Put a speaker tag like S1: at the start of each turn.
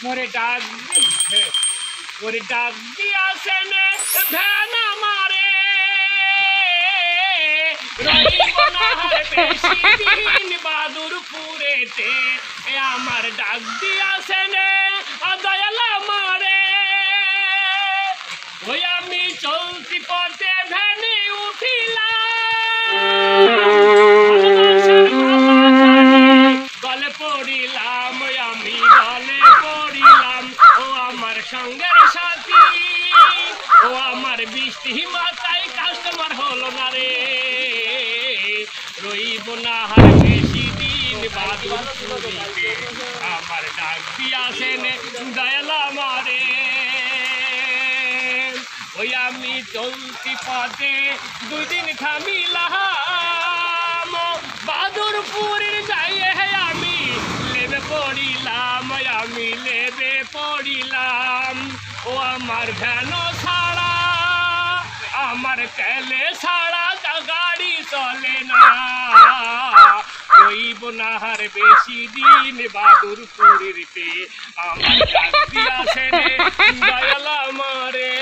S1: মোরে ডাক ওরে ডাক দিয়াছেন ভ্যান আমারে রহিব না আর বেশি দিন বাদুরপুরেতে আমার ডাক দিয়াছেন দয়াল আমারে ওই আমি চলতি পথে ভ্যানে উঠিলাম গলে পড়িলাম আমি গলে পড়িলাম ও আমার সঙ্গের সাথী ও আমার বৃষ্টি মাথায় কাস্টমার হলো না রে রইব না আর বেশি দিন বাদুরপুরিতে আমার ডাক দিয়াছেন দয়াল আমারে ওই আমি চলতি পথে দুই দিন থামিলাম বাদুরপুরের যাইয়ে আমি লেবে পড়িলাম ও আমার ভ্যান ছাড়া আমার তেলে ছাড়া গাড়ি চলে না রইব না আর বেশি দিন বাদুরপুরেতে আমার ডাক দিয়াছেন দয়াল আমারে